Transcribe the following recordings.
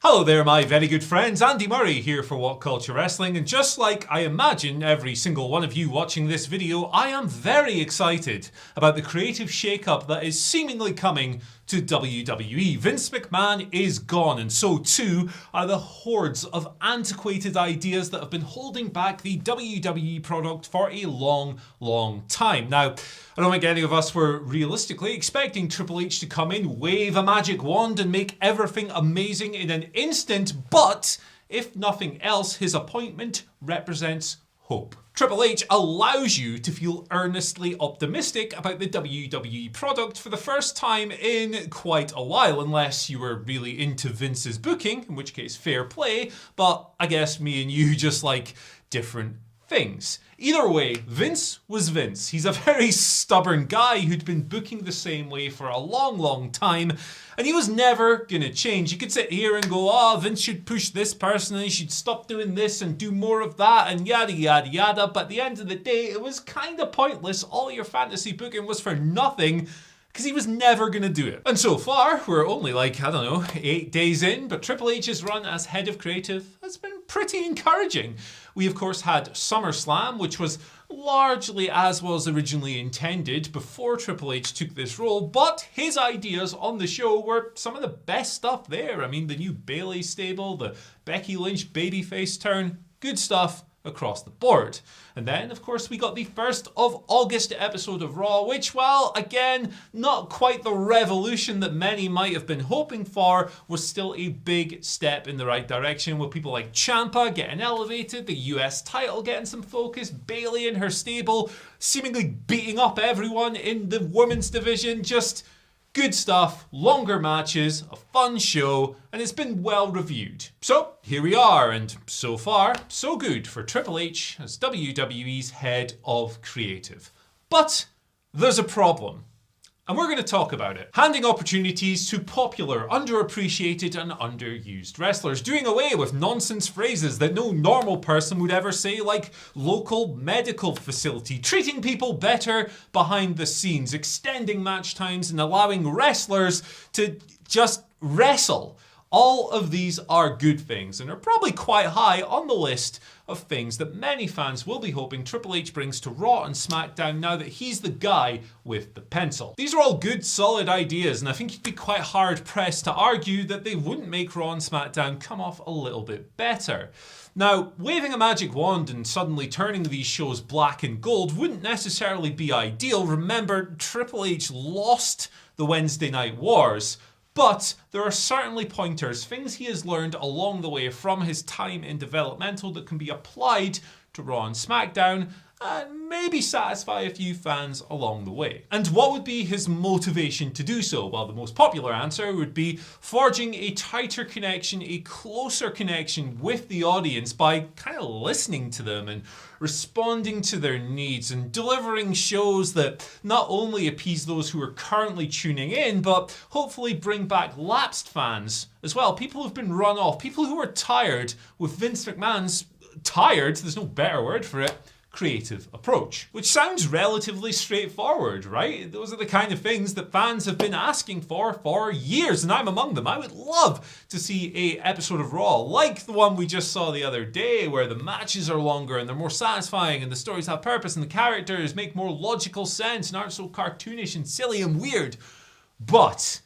Hello there, my very good friends. Andy Murray here for What Culture Wrestling, and just like I imagine every single one of you watching this video, I am very excited about the creative shakeup that is seemingly coming to WWE. Vince McMahon is gone, and so too are the hordes of antiquated ideas that have been holding back the WWE product for a long time. Now, I don't think any of us were realistically expecting Triple H to come in, wave a magic wand and make everything amazing in an instant, but if nothing else, his appointment represents hope. Triple H allows you to feel earnestly optimistic about the WWE product for the first time in quite a while, unless you were really into Vince's booking, in which case fair play, but I guess me and you just like different things. Either way, Vince was Vince. He's a very stubborn guy who'd been booking the same way for a long time, and he was never gonna change. You could sit here and go, oh, Vince should push this person and he should stop doing this and do more of that and yada, but at the end of the day, it was kind of pointless. All your fantasy booking was for nothing, because he was never going to do it. And so far, we're only like, 8 days in, but Triple H's run as head of creative has been pretty encouraging. We of course had SummerSlam, which was largely as was originally intended before Triple H took this role, but his ideas on the show were some of the best stuff there. I mean, the new Bayley stable, the Becky Lynch babyface turn, good stuff across the board. And then, of course, we got the 1st of August episode of Raw, which, well, again, not quite the revolution that many might have been hoping for, was still a big step in the right direction, with people like Ciampa getting elevated, the US title getting some focus, Bayley and her stable seemingly beating up everyone in the women's division. Just good stuff, longer matches, a fun show, and it's been well reviewed. So here we are, and so far, so good for Triple H as WWE's head of creative. But there's a problem, and we're going to talk about it. Handing opportunities to popular, underappreciated and underused wrestlers. Doing away with nonsense phrases that no normal person would ever say, like local medical facility. Treating people better behind the scenes. Extending match times and allowing wrestlers to just wrestle. All of these are good things and are probably quite high on the list of things that many fans will be hoping Triple H brings to Raw and SmackDown now that he's the guy with the pencil. These are all good, solid ideas, and I think you'd be quite hard pressed to argue that they wouldn't make Raw and SmackDown come off a little bit better. Now, waving a magic wand and suddenly turning these shows black and gold wouldn't necessarily be ideal. Remember, Triple H lost the Wednesday Night Wars, but there are certainly pointers, things he has learned along the way from his time in developmental that can be applied to Raw and SmackDown and maybe satisfy a few fans along the way. And what would be his motivation to do so? Well, the most popular answer would be forging a tighter connection, a closer connection with the audience by kind of listening to them and responding to their needs and delivering shows that not only appease those who are currently tuning in, but hopefully bring back lapsed fans as well. People who've been run off, people who are tired with Vince McMahon's there's no better word for it, creative approach. Which sounds relatively straightforward, right? Those are the kind of things that fans have been asking for years, and I'm among them. I would love to see an episode of Raw like the one we just saw the other day, where the matches are longer and they're more satisfying and the stories have purpose and the characters make more logical sense and aren't so cartoonish and silly and weird. But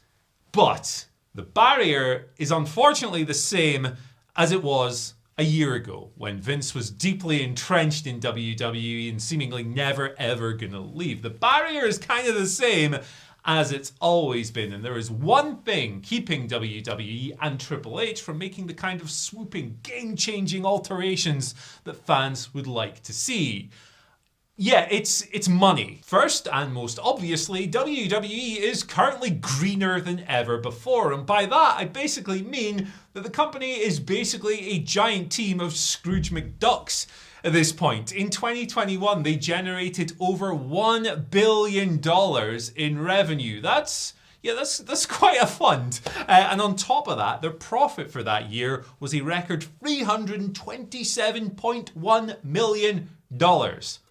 the barrier is unfortunately the same as it was a year ago, when Vince was deeply entrenched in WWE and seemingly never ever gonna leave. The barrier is kind of the same as it's always been, and there is one thing keeping WWE and Triple H from making the kind of swooping, game-changing alterations that fans would like to see. Yeah, it's money. First and most obviously, WWE is currently greener than ever before, and by that I basically mean that the company is basically a giant team of Scrooge McDucks at this point. In 2021, they generated over $1 billion in revenue. That's quite a fund. And on top of that, their profit for that year was a record $327.1 million.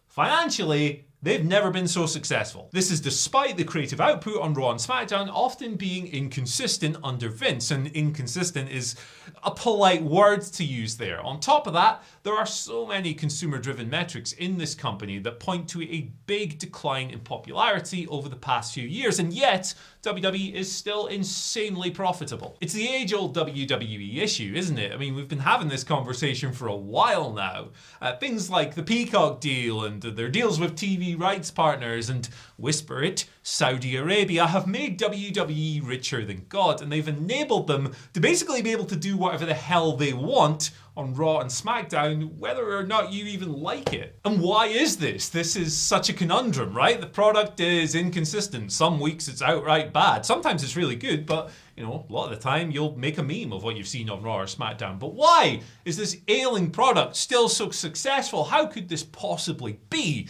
Financially, they've never been so successful. This is despite the creative output on Raw and SmackDown often being inconsistent under Vince, and inconsistent is a polite word to use there. On top of that, there are so many consumer-driven metrics in this company that point to a big decline in popularity over the past few years, and yet WWE is still insanely profitable. It's the age-old WWE issue, isn't it? I mean, we've been having this conversation for a while now. Things like the Peacock deal and their deals with TV rights partners and, whisper it, Saudi Arabia have made WWE richer than God, and they've enabled them to basically be able to do whatever the hell they want on Raw and SmackDown, whether or not you even like it. And why is this? This is such a conundrum, right? The product is inconsistent. Some weeks it's outright bad. Sometimes it's really good, but you know, a lot of the time you'll make a meme of what you've seen on Raw or SmackDown. But why is this ailing product still so successful? How could this possibly be?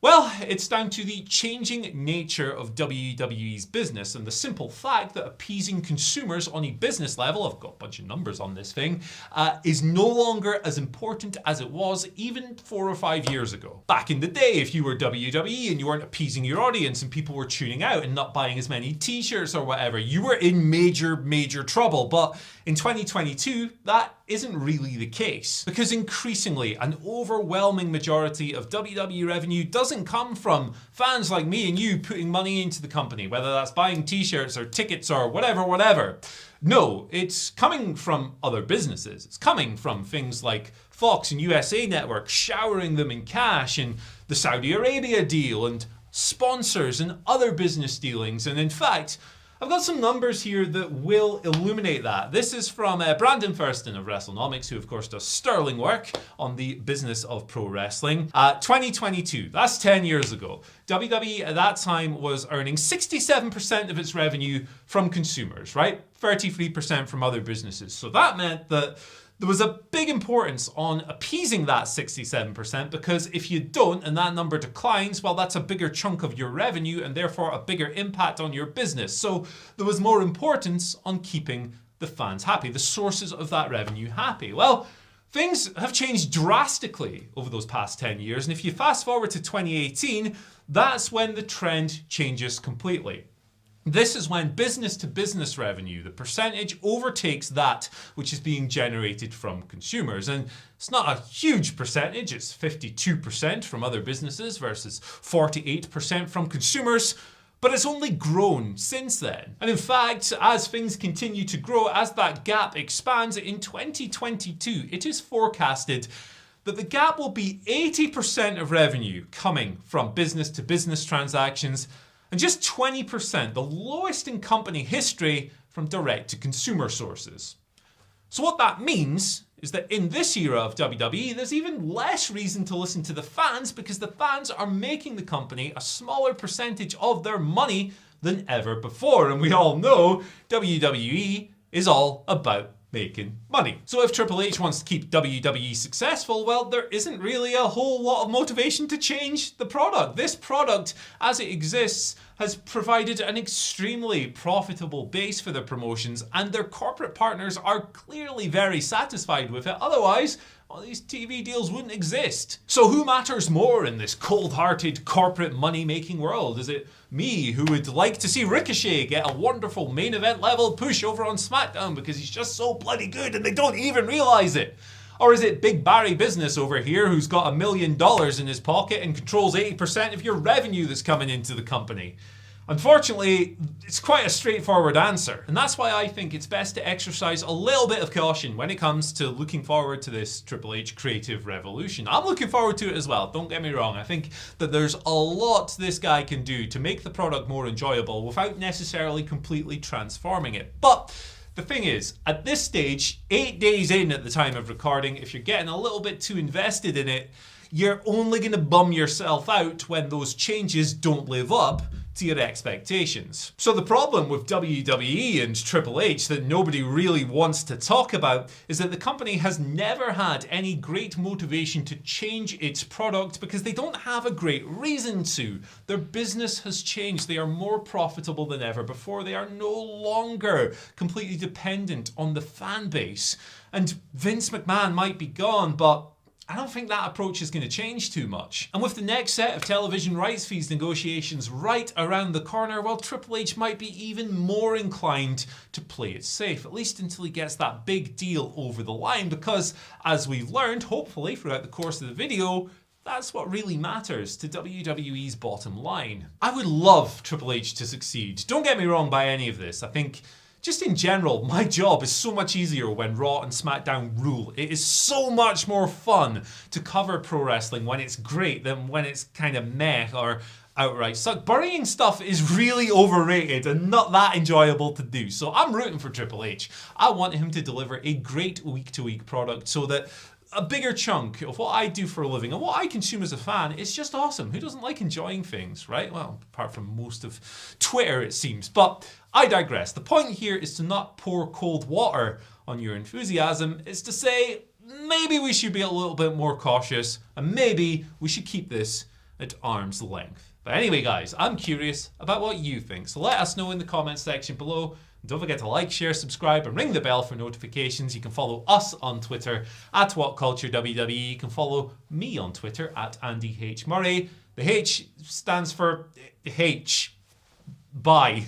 Well, it's down to the changing nature of WWE's business and the simple fact that appeasing consumers on a business level, I've got a bunch of numbers on this thing, is no longer as important as it was even 4 or 5 years ago. Back in the day, if you were WWE and you weren't appeasing your audience and people were tuning out and not buying as many t-shirts or whatever, you were in major trouble. But in 2022, that isn't really the case, because increasingly an overwhelming majority of WWE revenue doesn't come from fans like me and you putting money into the company, whether that's buying t-shirts or tickets or whatever. No, it's coming from other businesses. It's coming from things like Fox and USA Network showering them in cash, and the Saudi Arabia deal, and sponsors and other business dealings. And in fact, I've got some numbers here that will illuminate that. This is from Brandon Thurston of WrestleNomics, who of course does sterling work on the business of pro wrestling. 2022, that's 10 years ago. WWE at that time was earning 67% of its revenue from consumers, right? 33% from other businesses. So that meant that there was a big importance on appeasing that 67%, because if you don't and that number declines, well, that's a bigger chunk of your revenue and therefore a bigger impact on your business. So there was more importance on keeping the fans happy, the sources of that revenue happy. Well, things have changed drastically over those past 10 years. And if you fast forward to 2018, that's when the trend changes completely. This is when business-to-business revenue, the percentage, overtakes that which is being generated from consumers. And it's not a huge percentage, it's 52% from other businesses versus 48% from consumers, but it's only grown since then. And in fact, as things continue to grow, as that gap expands in 2022, it is forecasted that the gap will be 80% of revenue coming from business-to-business transactions, and just 20%, the lowest in company history, from direct-to-consumer sources. So what that means is that in this era of WWE, there's even less reason to listen to the fans, because the fans are making the company a smaller percentage of their money than ever before. And we all know WWE is all about making money. So if Triple H wants to keep WWE successful, well, there isn't really a whole lot of motivation to change the product. This product, as it exists, has provided an extremely profitable base for their promotions, and their corporate partners are clearly very satisfied with it. Otherwise, well, these TV deals wouldn't exist. So who matters more in this cold-hearted corporate money-making world? Is it me, who would like to see Ricochet get a wonderful main event level push over on SmackDown because he's just so bloody good and they don't even realize it? Or is it Big Barry Business over here, who's got $1 million in his pocket and controls 80% of your revenue that's coming into the company? Unfortunately, it's quite a straightforward answer, and that's why I think it's best to exercise a little bit of caution when it comes to looking forward to this Triple H creative revolution. I'm looking forward to it as well, don't get me wrong. I think that there's a lot this guy can do to make the product more enjoyable without necessarily completely transforming it. But the thing is, at this stage, 8 days in at the time of recording, if you're getting a little bit too invested in it, you're only going to bum yourself out when those changes don't live up to your expectations. So the problem with WWE and Triple H that nobody really wants to talk about is that the company has never had any great motivation to change its product, because they don't have a great reason to. Their business has changed. They are more profitable than ever before. They are no longer completely dependent on the fan base. And Vince McMahon might be gone, but I don't think that approach is going to change too much. And with the next set of television rights fees negotiations right around the corner, well, Triple H might be even more inclined to play it safe, at least until he gets that big deal over the line, because as we've learned, hopefully throughout the course of the video, that's what really matters to WWE's bottom line. I would love Triple H to succeed. Don't get me wrong by any of this. I think just in general, my job is so much easier when Raw and SmackDown rule. It is so much more fun to cover pro wrestling when it's great than when it's kind of meh or outright suck. Burying stuff is really overrated and not that enjoyable to do. So I'm rooting for Triple H. I want him to deliver a great week-to-week product so that a bigger chunk of what I do for a living and what I consume as a fan is just awesome. Who doesn't like enjoying things, right? Well, apart from most of Twitter, it seems. But I digress. The point here is to not pour cold water on your enthusiasm. It's to say, maybe we should be a little bit more cautious and maybe we should keep this at arm's length. But anyway, guys, I'm curious about what you think. So let us know in the comments section below. Don't forget to like, share, subscribe, and ring the bell for notifications. You can follow us on Twitter at WhatCultureWWE. You can follow me on Twitter at Andy H. Murray. The H stands for H. Bye.